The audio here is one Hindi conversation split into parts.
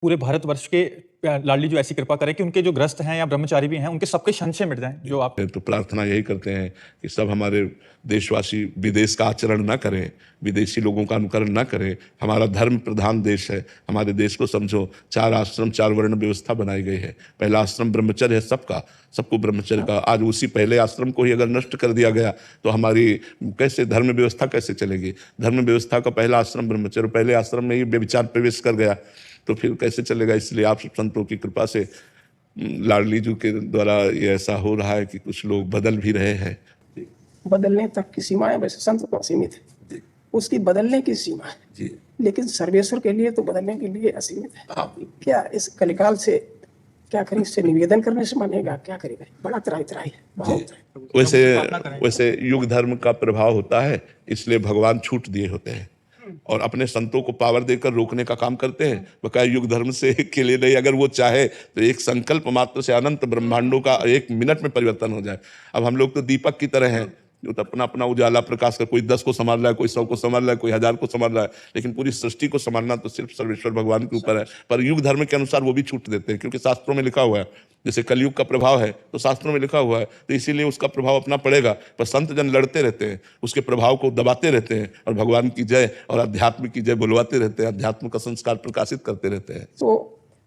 पूरे भारतवर्ष के लाडली जो ऐसी कृपा करें कि उनके जो ग्रस्त हैं या ब्रह्मचारी भी हैं, उनके सबके संशय मिट जाएं। जो आप तो प्रार्थना यही करते हैं कि सब हमारे देशवासी विदेश का आचरण ना करें, विदेशी लोगों का अनुकरण ना करें। हमारा धर्म प्रधान देश है। हमारे देश को समझो, 4 आश्रम 4 वर्ण व्यवस्था बनाई गई है। पहला आश्रम ब्रह्मचर्य है, सबको ब्रह्मचर्य का। आज उसी पहले आश्रम को ही अगर नष्ट कर दिया गया तो हमारी कैसे धर्म व्यवस्था कैसे चलेगी? धर्म व्यवस्था का पहला आश्रम ब्रह्मचर्य, पहले आश्रम में ही व्यभिचार प्रवेश कर गया तो फिर कैसे चलेगा? इसलिए आप सब संतों की कृपा से लाडली जी के द्वारा ये ऐसा हो रहा है कि कुछ लोग बदल भी रहे हैं। बदलने तक की सीमा है, वैसे संत तो असीमित है, उसकी बदलने की सीमा है जी। लेकिन सर्वेश्वर के लिए तो बदलने के लिए असीमित है। क्या इस कलिकाल से क्या करें? इससे निवेदन करने से मानेगा? क्या करेगा? बड़ा त्राही है। वैसे युग धर्म का प्रभाव होता है, इसलिए भगवान छूट दिए होते हैं और अपने संतों को पावर देकर रोकने का काम करते हैं। बकाया युग धर्म से के लिए नहीं, अगर वो चाहे तो एक संकल्प मात्र से अनंत ब्रह्मांडों का 1 मिनट में परिवर्तन हो जाए। अब हम लोग तो दीपक की तरह हैं, जो तो अपना अपना उजाला प्रकाश कर, कोई 10 को संभाल रहा है, कोई 100 को संभाल रहा है, कोई 1000 को संभाल रहा है, लेकिन पूरी सृष्टि को संभालना तो सिर्फ सर्वेश्वर भगवान के ऊपर है। पर युग धर्म के अनुसार वो भी छूट देते हैं, क्योंकि शास्त्रों में लिखा हुआ है, जैसे कलयुग का प्रभाव है तो शास्त्रों में लिखा हुआ है, तो इसीलिए उसका प्रभाव अपना पड़ेगा। पर संत जन लड़ते रहते हैं, उसके प्रभाव को दबाते रहते हैं और भगवान की जय और अध्यात्म की जय बुलवाते रहते हैं, अध्यात्म का संस्कार प्रकाशित करते रहते हैं। तो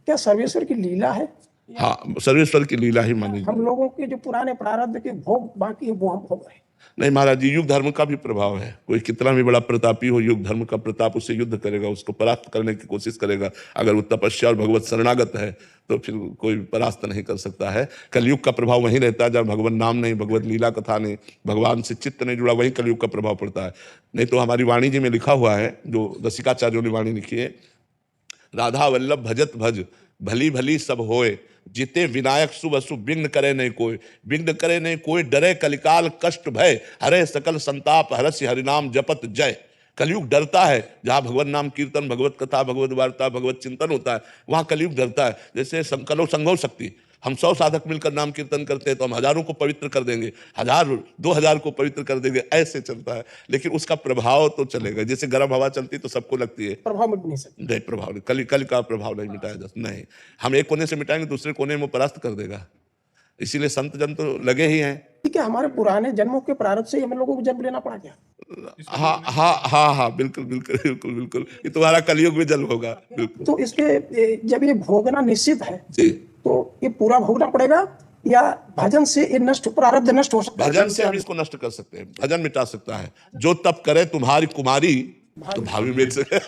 क्या सर्वेश्वर की लीला है? हाँ, सर्वेश्वर की लीला ही मानी। हम लोगों के जो पुराने प्रारब्ध के भोग बाकी है वो हम भोग रहे हैं। नहीं महाराज जी, युग धर्म का भी प्रभाव है। कोई कितना भी बड़ा प्रतापी हो, युग धर्म का प्रताप उससे युद्ध करेगा, उसको परास्त करने की कोशिश करेगा। अगर वो तपस्या और भगवत शरणागत है तो फिर कोई परास्त नहीं कर सकता है। कलयुग का प्रभाव वहीं रहता है जब भगवत नाम नहीं, भगवत लीला कथा नहीं, भगवान से चित्त नहीं जुड़ा, वही कलयुग का प्रभाव पड़ता है। नहीं तो हमारी वाणी जी में लिखा हुआ है, जो रसिकाचार्यों ने वाणी लिखी है, राधा वल्लभ भजत भज भली भली सब होए, जिते विनायक शुभ अशुभ विघ्न करे नहीं कोई, विघ्न करे नहीं कोई, डरे कलिकाल कष्ट भय, हरे सकल संताप हरसि हरिनाम जपत जय। कलयुग डरता है, जहाँ भगवत नाम कीर्तन, भगवत कथा, भगवत वार्ता, भगवत चिंतन होता है, वहाँ कलयुग डरता है। जैसे संकलो संगो शक्ति, हम 100 साधक मिलकर नाम कीर्तन करते हैं तो हम हजारों को पवित्र कर देंगे, 1000 2000 को पवित्र कर देंगे, ऐसे चलता है। लेकिन उसका प्रभाव तो चलेगा। जैसे गर्म हवा चलती तो सबको लगती है, प्रभाव मिट नहीं सकता। नहीं, प्रभाव नहीं, कल का प्रभाव नहीं मिटाया जा सकता। नहीं, हम एक कोने से मिटाएंगे, दूसरे कोने में परास्त कर देगा। इसीलिए संत जन तो लगे ही हैं। ठीक है, हमारे पुराने जन्मों के प्रारब्ध से हम लोगों को जन्म लेना पड़ा क्या? हाँ हाँ हाँ हाँ, बिल्कुल बिल्कुल बिल्कुल बिल्कुल, ये तुम्हारा कलयुग में जन्म होगा। बिल्कुल। तो इसके जब ये भोगना निश्चित है जी, तो ये पूरा भोगना पड़ेगा या भजन से ये नष्ट, प्रारब्ध नष्ट हो सकता है? भजन से हम इसको नष्ट कर सकते हैं, भजन मिटा सकता है। जो तप करे तुम्हारी कुमारी तो भावी बेच सके।